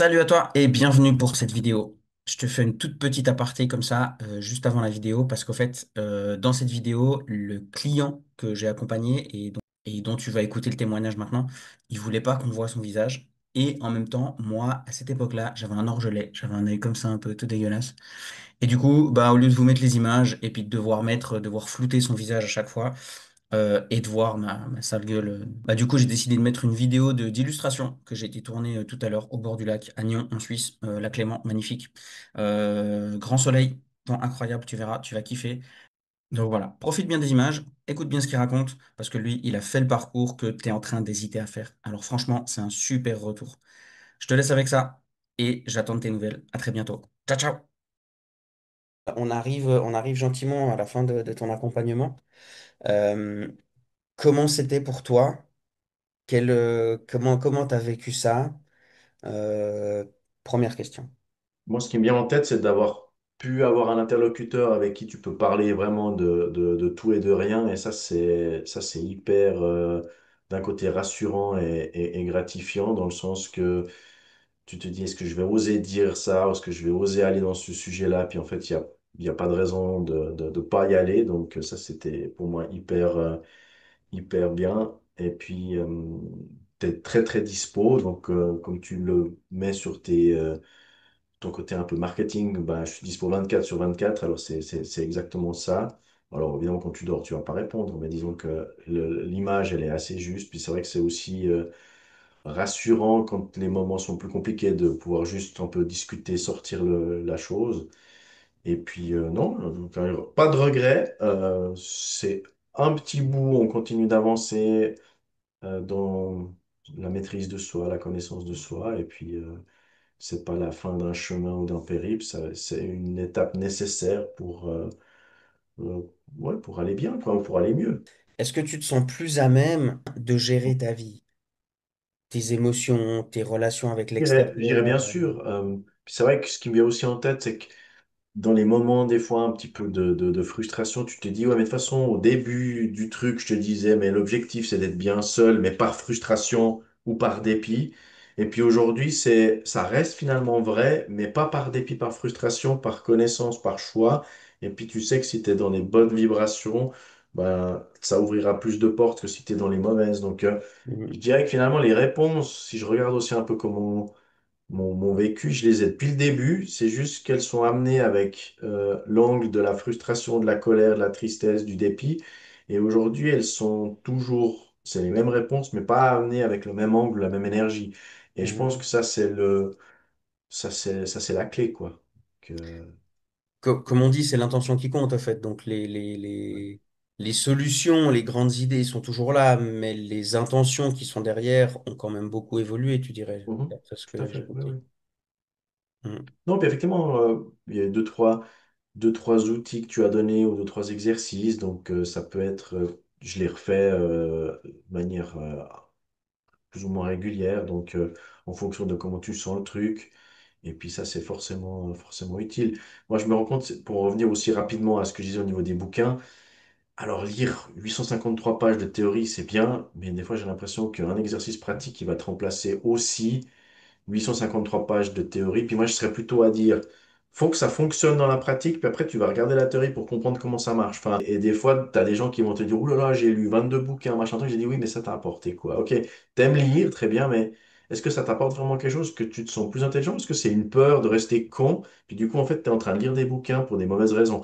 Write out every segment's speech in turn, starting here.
Salut à toi et bienvenue pour cette vidéo. Je te fais une toute petite aparté comme ça, juste avant la vidéo, parce qu'en fait, dans cette vidéo, le client que j'ai accompagné et dont tu vas écouter le témoignage maintenant, il voulait pas qu'on voit son visage. Et en même temps, moi, à cette époque-là, j'avais un orgelet, j'avais un œil comme ça un peu tout dégueulasse. Et du coup, bah, au lieu de vous mettre les images et puis de devoir flouter son visage à chaque fois, et de voir ma sale gueule. Bah, du coup, j'ai décidé de mettre une vidéo d'illustration que j'ai été tournée tout à l'heure au bord du lac, à Nyon, en Suisse. Lac Léman, magnifique. Grand soleil, temps incroyable, tu verras, tu vas kiffer. Donc voilà, profite bien des images, écoute bien ce qu'il raconte, parce que lui, il a fait le parcours que tu es en train d'hésiter à faire. Alors franchement, c'est un super retour. Je te laisse avec ça et j'attends de tes nouvelles. À très bientôt. Ciao, ciao! On arrive gentiment à la fin de ton accompagnement. Euh, Comment c'était pour toi? Comment t'as vécu ça? Euh, Première question. Moi, ce qui me vient en tête, c'est d'avoir pu avoir un interlocuteur avec qui tu peux parler vraiment de tout et de rien. Et ça, c'est hyper, d'un côté rassurant et gratifiant, dans le sens que tu te dis, est-ce que je vais oser dire ça? Est-ce que je vais oser aller dans ce sujet-là? Puis en fait, il y a pas de raison de pas y aller. Donc ça, c'était pour moi hyper bien. Et puis, tu es très, très dispo. Donc, comme tu le mets sur ton côté un peu marketing, bah, je suis dispo 24 sur 24, alors c'est exactement ça. Alors évidemment, quand tu dors, tu vas pas répondre, mais disons que l'image, elle est assez juste. Puis c'est vrai que c'est aussi rassurant quand les moments sont plus compliqués de pouvoir juste un peu discuter, sortir la chose. Et puis non, pas de regret. C'est un petit bout, on continue d'avancer dans la maîtrise de soi, la connaissance de soi. Et puis c'est pas la fin d'un chemin ou d'un périple, c'est une étape nécessaire euh, ouais, pour aller bien, quoi, ou pour aller mieux. Est-ce que tu te sens plus à même de gérer ta vie, tes émotions, tes relations avec Je dirais bien l'extérieur? sûr. Puis c'est vrai que ce qui me vient aussi en tête, c'est que dans les moments, des fois, un petit peu de frustration, tu te dis, ouais, mais de toute façon, au début du truc, je te disais, mais l'objectif, c'est d'être bien seul, mais par frustration ou par dépit. Et puis aujourd'hui, ça reste finalement vrai, mais pas par dépit, par frustration, par connaissance, par choix. Et puis tu sais que si tu es dans les bonnes vibrations, ben, ça ouvrira plus de portes que si tu es dans les mauvaises. Donc, je Mhm. dirais que finalement, les réponses, si je regarde aussi un peu comment mon vécu, je les ai depuis le début. C'est juste qu'elles sont amenées avec l'angle de la frustration, de la colère, de la tristesse, du dépit. Et aujourd'hui, elles sont toujours, c'est les mêmes réponses, mais pas amenées avec le même angle, la même énergie. Et je pense que Mhm. ça, c'est la clé, quoi. Que, Comme on dit, c'est l'intention qui compte, en fait. Donc, les solutions, les grandes idées sont toujours là, mais les intentions qui sont derrière ont quand même beaucoup évolué, tu dirais, Mhm, d'après ce tout à que j'ai fait, oui, compris. oui. Mhm. Non, puis effectivement, il y a deux, trois outils que tu as donnés ou deux, trois exercices. Donc, ça peut être, je les refais de manière plus ou moins régulière. Donc, en fonction de comment tu sens le truc. Et puis, ça, c'est forcément utile. Moi, je me rends compte, pour revenir aussi rapidement à ce que je disais au niveau des bouquins, alors lire 853 pages de théorie, c'est bien, mais des fois, j'ai l'impression qu'un exercice pratique, il va te remplacer aussi 853 pages de théorie. Puis moi, je serais plutôt à dire, faut que ça fonctionne dans la pratique, puis après, tu vas regarder la théorie pour comprendre comment ça marche. Enfin, et des fois, tu as des gens qui vont te dire, ouh là là, j'ai lu 22 bouquins, machin truc. J'ai dit, oui, mais ça t'a apporté quoi? Ok, t'aimes lire, très bien, mais est-ce que ça t'apporte vraiment quelque chose, que tu te sens plus intelligent? Est-ce que c'est une peur de rester con? Puis du coup, en fait, tu es en train de lire des bouquins pour des mauvaises raisons.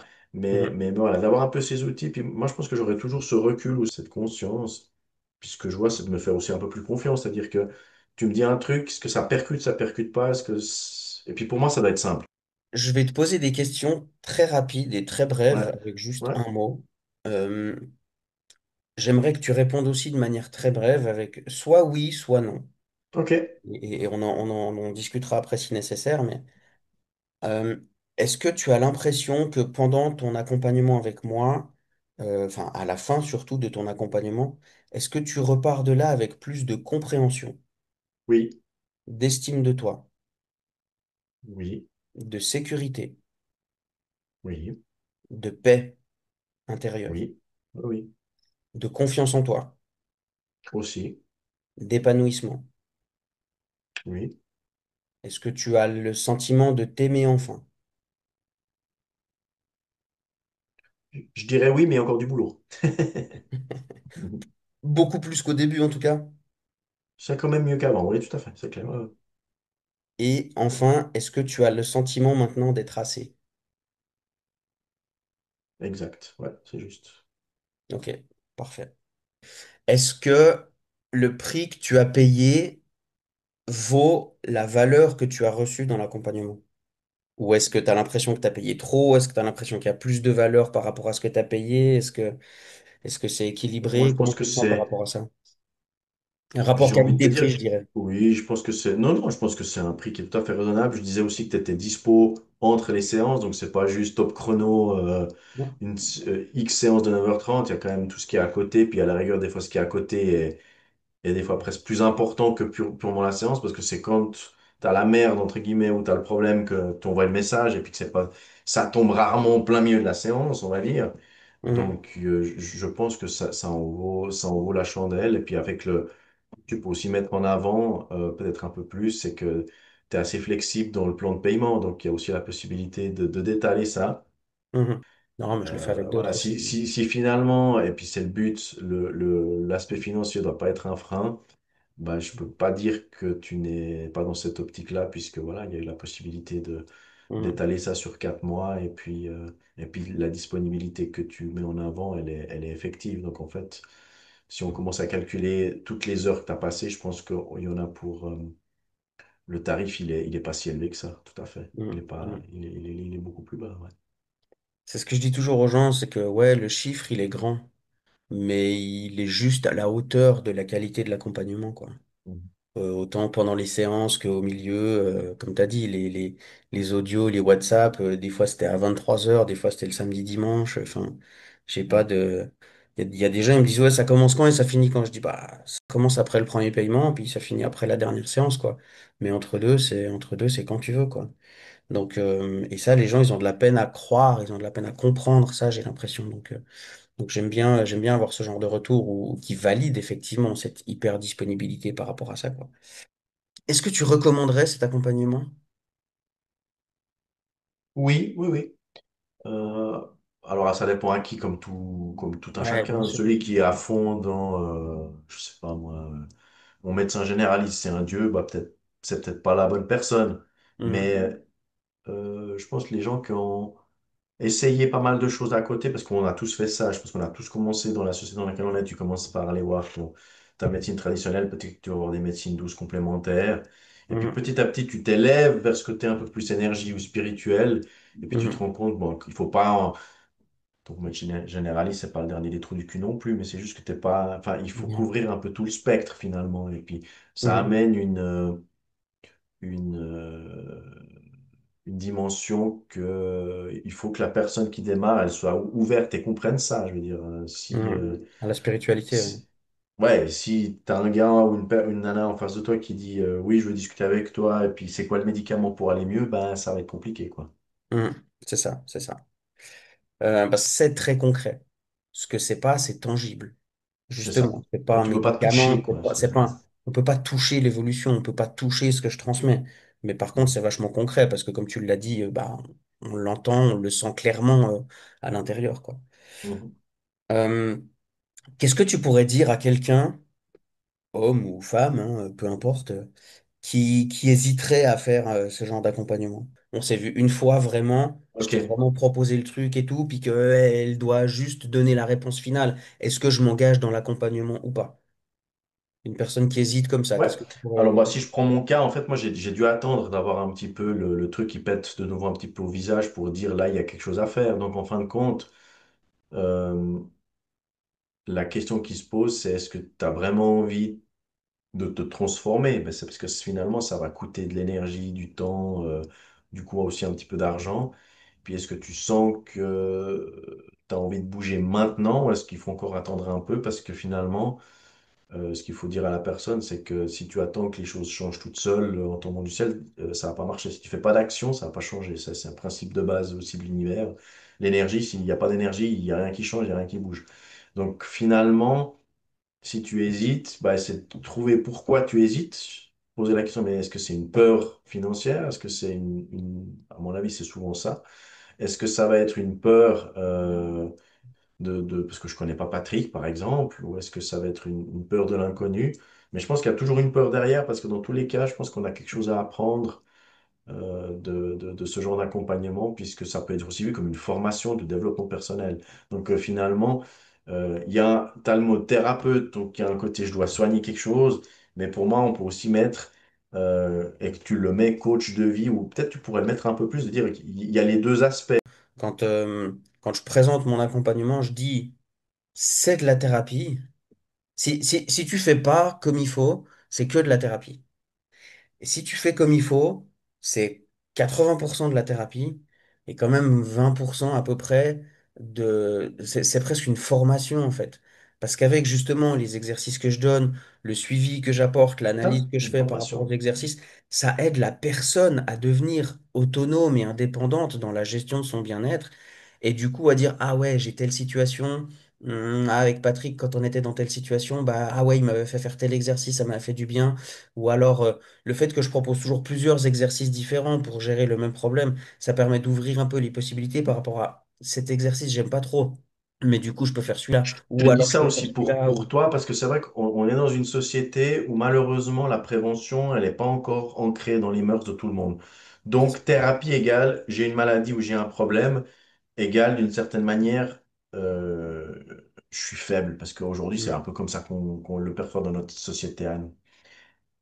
Mhm. Mais voilà, d'avoir un peu ces outils, puis moi, je pense que j'aurais toujours ce recul ou cette conscience. Puis ce que je vois, c'est de me faire aussi un peu plus confiance, c'est-à-dire que tu me dis un truc, est-ce que ça percute pas, et puis pour moi, ça doit être simple. Je vais te poser des questions très rapides et très brèves Ouais, avec juste ouais, un mot. Euh, J'aimerais que tu répondes aussi de manière très brève avec soit oui, soit non. ok, Et on en discutera après si nécessaire, mais euh, est-ce que tu as l'impression que pendant ton accompagnement avec moi, enfin à la fin surtout de ton accompagnement, est-ce que tu repars de là avec plus de compréhension, oui, d'estime de toi, oui, de sécurité, oui, de paix intérieure, oui, oui, de confiance en toi, aussi, d'épanouissement? oui, est-ce que tu as le sentiment de t'aimer enfin? Je dirais oui, mais il y a encore du boulot. Beaucoup plus qu'au début en tout cas. C'est quand même mieux qu'avant, oui, tout à fait, c'est clair. Ouais, ouais. Et enfin, est-ce que tu as le sentiment maintenant d'être assez? Exact, ouais, c'est juste. Ok, parfait. Est-ce que le prix que tu as payé vaut la valeur que tu as reçue dans l'accompagnement? Ou est-ce que tu as l'impression que tu as payé trop? Est-ce que tu as l'impression qu'il y a plus de valeur par rapport à ce que tu as payé? Est-ce que c'est Moi, équilibré? je Comment pense que tu te sens par c'est, rapport à ça? Un rapport j'ai envie de te dire, qualité-prix, je dirais. oui, je pense que c'est, non, non, je pense que c'est un prix qui est tout à fait raisonnable. Je disais aussi que tu étais dispo entre les séances, donc c'est pas juste top chrono, Non. X séance de 9h30. Il y a quand même tout ce qui est à côté, puis à la rigueur, des fois, ce qui est à côté est des fois presque plus important que purement la séance, parce que c'est quand tu as la merde, entre guillemets, ou tu as le problème que tu envoies le message, et puis que c'est pas, ça tombe rarement en plein milieu de la séance, on va dire. Mhm, Donc, je pense que ça en vaut la chandelle. Et puis, avec le, tu peux aussi mettre en avant, peut-être un peu plus, c'est que tu es assez flexible dans le plan de paiement. Donc, il y a aussi la possibilité de d'étaler ça. mhm. Non, mais je le fais avec Voilà, d'autres aussi. si finalement, et puis c'est le but, l'aspect financier ne doit pas être un frein, bah, je peux pas dire que tu n'es pas dans cette optique-là, puisque voilà, il y a eu la possibilité Mhm, d'étaler ça sur 4 mois, et puis la disponibilité que tu mets en avant, elle est effective. Donc en fait, si on commence à calculer toutes les heures que tu as passées, je pense qu'il y en a pour... le tarif, il est pas si élevé que ça, tout à fait. Il est mhm, pas, mhm. il est beaucoup plus bas, ouais. C'est ce que je dis toujours aux gens, c'est que ouais, le chiffre, il est grand, mais il est juste à la hauteur de la qualité de l'accompagnement, quoi. Mhm. Autant pendant les séances qu'au milieu, comme tu as dit, les audios, les WhatsApp, des fois c'était à 23 heures, des fois c'était le samedi dimanche, enfin, j'ai pas Mhm. de... Il y a des gens, ils me disent, ouais, ça commence quand et ça finit quand? Je dis, bah, ça commence après le premier paiement, puis ça finit après la dernière séance, quoi. Mais entre deux, c'est quand tu veux, quoi. Donc, et ça, les gens, ils ont de la peine à croire, ils ont de la peine à comprendre ça, j'ai l'impression. Donc j'aime bien avoir ce genre de retour qui valide effectivement cette hyper disponibilité par rapport à ça, quoi. Est-ce que tu recommanderais cet accompagnement? Oui, oui, oui. Alors, ça dépend à qui, comme tout un Ouais, bien chacun. sûr. Celui qui est à fond dans, je sais pas moi, mon médecin généraliste, c'est un dieu, bah c'est peut-être pas la bonne personne. Mhm, Mais je pense que les gens qui ont essayé pas mal de choses à côté, parce qu'on a tous fait ça, je pense qu'on a tous commencé dans la société dans laquelle on est, tu commences par aller voir ta médecine traditionnelle, peut-être que tu vas avoir des médecines douces complémentaires. Et puis mhm, petit à petit, tu t'élèves vers ce côté un peu plus énergie ou spirituel. Et puis tu te mhm, rends compte, bon, qu'il faut pas. Donc, médecine généraliste, c'est pas le dernier des trous du cul non plus, mais c'est juste que t'es pas. Enfin, il faut mhm, couvrir un peu tout le spectre finalement. Et puis, ça mhm, amène une, une dimension que il faut que la personne qui démarre, elle soit ouverte et comprenne ça. Je veux dire, mhm. À la spiritualité, ouais. si- ouais, si t'as un gars ou une nana en face de toi qui dit oui, je veux discuter avec toi, et puis c'est quoi le médicament pour aller mieux, ben ça va être compliqué, quoi. Mhm. C'est ça, c'est ça. Parce que c'est très concret. Ce que c'est pas, c'est tangible. C'est ça. Justement, c'est pas un Tu peux pas médicament, toucher, quoi. on peut pas toucher l'évolution, on peut pas toucher ce que je transmets. Mais par contre, c'est vachement concret parce que comme tu l'as dit, bah, on l'entend, on le sent clairement, à l'intérieur, quoi. Mhm. Euh, Qu'est-ce que tu pourrais dire à quelqu'un, homme ou femme, hein, peu importe, qui hésiterait à faire ce genre d'accompagnement? On s'est vu une fois vraiment, je Ok. t'ai vraiment proposé le truc et tout, puis qu'elle doit juste donner la réponse finale. Est-ce que je m'engage dans l'accompagnement ou pas? Une personne qui hésite comme ça, Ouais. qu'est-ce que tu pourrais Alors, lui bah, dire? si je prends mon cas, en fait, moi, j'ai dû attendre d'avoir un petit peu le truc qui pète de nouveau un petit peu au visage pour dire là, il y a quelque chose à faire. Donc, en fin de compte, euh, la question qui se pose, c'est est-ce que tu as vraiment envie de te transformer? Ben, c'est parce que finalement, ça va coûter de l'énergie, du temps, du coup, aussi un petit peu d'argent. Puis, est-ce que tu sens que tu as envie de bouger maintenant ou est-ce qu'il faut encore attendre un peu? Parce que finalement, ce qu'il faut dire à la personne, c'est que si tu attends que les choses changent toutes seules en tombant du ciel, ça va pas marcher. Si tu fais pas d'action, ça va pas changer. Ça, c'est un principe de base aussi de l'univers. L'énergie, s'il n'y a pas d'énergie, il n'y a rien qui change, il n'y a rien qui bouge. Donc finalement, si tu hésites, bah, c'est de trouver pourquoi tu hésites. poser la question, mais est-ce que c'est une peur financière? Est-ce que c'est à mon avis, c'est souvent ça. Est-ce que ça va être une peur parce que je connais pas Patrick, par exemple, ou est-ce que ça va être une peur de l'inconnu? Mais je pense qu'il y a toujours une peur derrière, parce que dans tous les cas, je pense qu'on a quelque chose à apprendre de ce genre d'accompagnement, puisque ça peut être aussi vu comme une formation de développement personnel. Donc finalement, t'as le mot thérapeute, donc il y a un côté je dois soigner quelque chose, mais pour moi, on peut aussi mettre, et que tu le mets coach de vie, ou peut-être tu pourrais le mettre un peu plus, de dire qu'il y a les deux aspects. Quand je présente mon accompagnement, je dis c'est de la thérapie. Si tu fais pas comme il faut, c'est que de la thérapie. Et si tu fais comme il faut, c'est 80% de la thérapie et quand même 20% à peu près C'est presque une formation en fait. Parce qu'avec justement les exercices que je donne, le suivi que j'apporte, Ça, l'analyse que je une fais par rapport aux formation. exercices, ça aide la personne à devenir autonome et indépendante dans la gestion de son bien-être. Et du coup à dire, ah ouais, j'ai telle situation. Avec Patrick, quand on était dans telle situation, bah ah ouais, il m'avait fait faire tel exercice, ça m'a fait du bien. Ou alors, le fait que je propose toujours plusieurs exercices différents pour gérer le même problème, ça permet d'ouvrir un peu les possibilités par rapport à cet exercice, j'aime pas trop. Mais du coup, je peux faire celui-là. Je Ou dis alors, je ça peux faire aussi celui-là. pour toi, parce que c'est vrai qu'on est dans une société où malheureusement la prévention, elle n'est pas encore ancrée dans les mœurs de tout le monde. C'est ça. Donc, thérapie égale, j'ai une maladie ou j'ai un problème, égale d'une certaine manière, je suis faible, parce qu'aujourd'hui, c'est un Mm, peu comme ça qu'on le perçoit dans notre société à nous.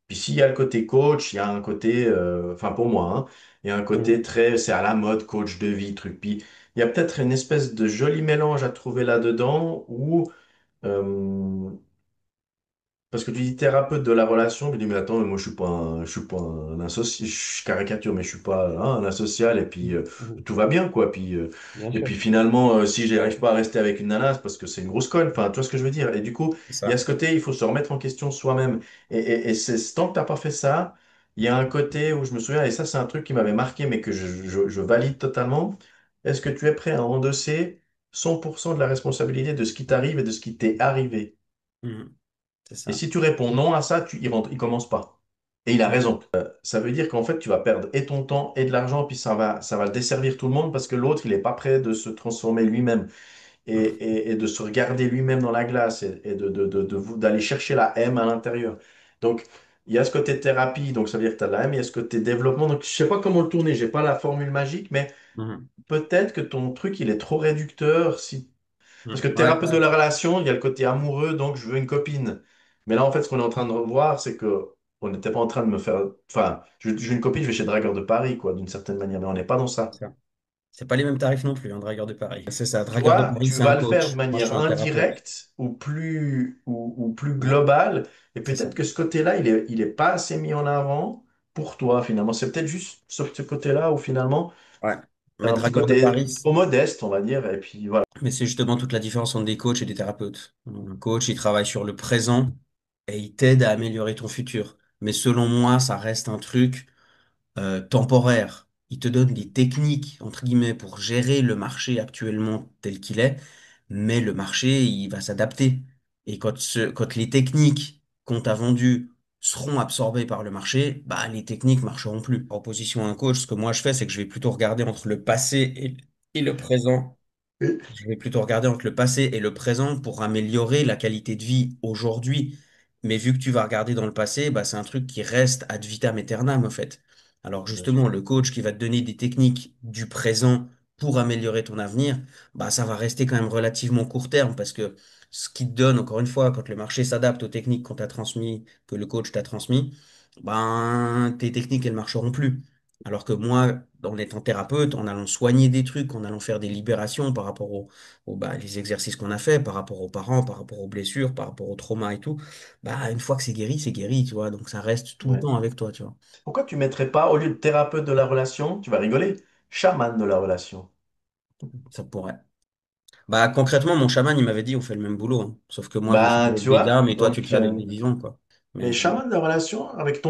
Puis s'il y a le côté coach, il y a un côté, enfin pour moi, hein, il y a un côté mm, très, c'est à la mode, coach de vie, truc. Puis il y a peut-être une espèce de joli mélange à trouver là-dedans où parce que tu dis thérapeute de la relation, je dis mais attends, mais moi je suis pas un associé, je caricature, mais je suis pas hein, un asocial et puis mm. tout va bien quoi. Bien Et sûr, puis finalement, si j'arrive pas à rester avec une nana, c'est parce que c'est une grosse conne. Enfin, tu vois ce que je veux dire. Et du coup, c'est il y a ça. ce côté, il faut se remettre en question soi-même. Et c'est tant que t'as pas fait ça, il y a un côté où je me souviens, et ça c'est un truc qui m'avait marqué, mais que je valide totalement. Est-ce que tu es prêt à endosser 100% de la responsabilité de ce qui t'arrive et de ce qui t'est arrivé? Mm, c'est Et ça. si tu réponds non à ça, tu y rentres, il commence pas. Et il a Mm, raison. Ça veut dire qu'en fait, tu vas perdre et ton temps et de l'argent, puis ça va desservir tout le monde parce que l'autre, il n'est pas prêt de se transformer lui-même mm, et de se regarder lui-même dans la glace et d'aller chercher la M à l'intérieur. Donc, il y a ce côté thérapie, donc ça veut dire que tu as la M, il y a ce côté développement. Donc, je sais pas comment le tourner, j'ai pas la formule magique, mais mm, peut-être que ton truc, il est trop réducteur si parce que ouais, thérapeute de la relation, il y a le côté amoureux, donc je veux une copine. Mais là, en fait, ce qu'on est en train de revoir, c'est que on n'était pas en train de me faire. Enfin, je veux une copine, je vais chez Dragueur de Paris, quoi, d'une certaine manière, mais on n'est pas dans ça. c'est ça. C'est pas les mêmes tarifs non plus, un dragueur de Paris. C'est ça, dragueur de Toi, Paris, tu c'est un vas le faire de coach. Moi, je manière suis un thérapeute. indirecte ou plus Ouais, globale, et c'est ça. peut-être que ce côté-là, il est pas assez mis en avant pour toi, finalement. C'est peut-être juste ce côté-là où finalement, Ouais. tu as Mais un petit dragueur de côté Paris, trop modeste, on va dire, et puis voilà. mais c'est justement toute la différence entre des coachs et des thérapeutes. Un coach, il travaille sur le présent et il t'aide à améliorer ton futur. Mais selon moi, ça reste un truc temporaire. Il te donne des techniques, entre guillemets, pour gérer le marché actuellement tel qu'il est, mais le marché, il va s'adapter. Et quand les techniques qu'on t'a vendues seront absorbées par le marché, bah, les techniques marcheront plus. En opposition à un coach, ce que moi je fais, c'est que je vais plutôt regarder entre le passé et le présent. Je vais plutôt regarder entre le passé et le présent pour améliorer la qualité de vie aujourd'hui. Mais vu que tu vas regarder dans le passé, bah, c'est un truc qui reste ad vitam aeternam, en fait. Alors Bien sûr. justement, le coach qui va te donner des techniques du présent pour améliorer ton avenir, bah, ça va rester quand même relativement court terme parce que ce qui te donne, encore une fois, quand le marché s'adapte aux techniques qu'on t'a transmis, que le coach t'a transmis, ben, tes techniques, elles marcheront plus. Alors que moi, en étant thérapeute, en allant soigner des trucs, en allant faire des libérations par rapport bah, les exercices qu'on a fait, par rapport aux parents, par rapport aux blessures, par rapport aux traumas et tout, bah, une fois que c'est guéri, tu vois. Donc ça reste tout le Ouais. temps avec toi, tu vois. Pourquoi tu mettrais pas, au lieu de thérapeute de la relation, tu vas rigoler, chaman de la relation? Ça pourrait. Bah, concrètement, mon chaman, il m'avait dit, on fait le même boulot, hein. Sauf que moi, je le fais Ben, avec tu des vois, âmes et toi, tu le donc, fais avec des vivants, quoi. mais Mais, chaman de la relation, avec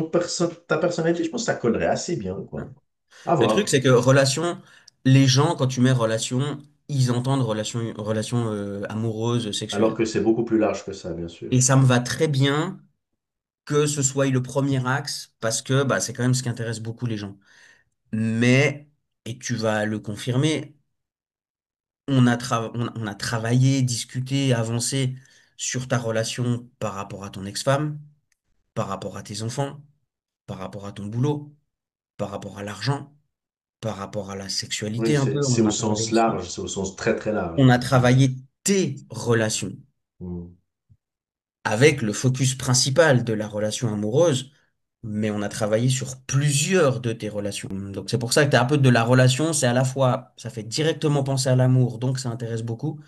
ta personnalité, je pense que ça collerait assez bien, ouais. quoi. À Le truc, voir. c'est que relation, les gens, quand tu mets relation, ils entendent relation amoureuse, Alors sexuelle. que c'est beaucoup plus large que ça, bien Et sûr. ça me va très bien que ce soit le premier axe, parce que bah, c'est quand même ce qui intéresse beaucoup les gens. Mais, et tu vas le confirmer, on a travaillé, discuté, avancé sur ta relation par rapport à ton ex-femme, par rapport à tes enfants, par rapport à ton boulot, par rapport à l'argent, par rapport à la Oui, sexualité un peu, on c'est en au a parlé sens aussi. large, c'est au sens très très large. On a travaillé tes relations Mm. avec le focus principal de la relation amoureuse, mais on a travaillé sur plusieurs de tes relations. Donc c'est pour ça que thérapeute de la relation, c'est à la fois, ça fait directement penser à l'amour, donc ça intéresse beaucoup,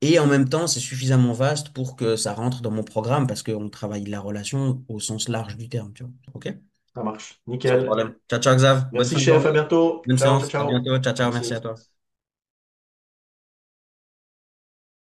et en même temps, c'est suffisamment vaste pour que ça rentre dans mon programme, parce qu'on travaille la relation au sens large du terme, tu vois. OK? Ça marche. Sans Nickel. problème. Ciao, ciao, Xav. Bonne Merci fin de chef, à journée. bientôt. Bonne Ciao, ciao, séance. À ciao. bientôt. Ciao, ciao. Merci à Merci. toi.